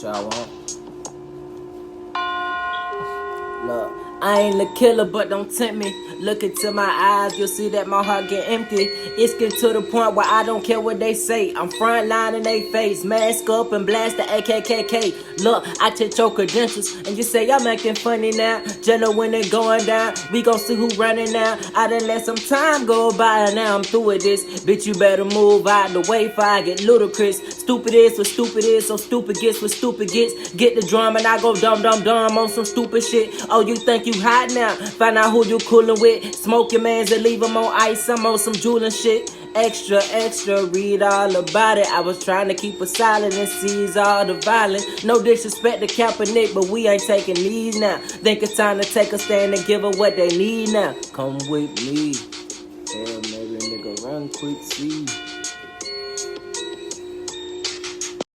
What y'all want? Look, I ain't the killer, but don't tempt me. Look into my eyes, you'll see that my heart get empty. It's getting to the point where I don't care what they say. I'm front line in they face, mask up and blast the AKKK. Look, I check your credentials, and you say I'm acting funny now. Jello when it going down, we gon' see who running now. I done let some time go by, and now I'm through with this. Bitch, you better move out the way before I get ludicrous. Stupid is what stupid is, so stupid gets what stupid gets. Get the drum and I go dumb on some stupid shit. Oh, you think you hot now? Find out who you coolin' with. Smoke your mans and leave them on ice. I'm on some jewelin' shit. Extra, extra, read all about it. I was trying to keep it silent and seize all the violence. No disrespect to Kaepernick, but we ain't taking these now. Think it's time to take a stand and give them what they need now. Come with me. Hell, maybe nigga run quick, see.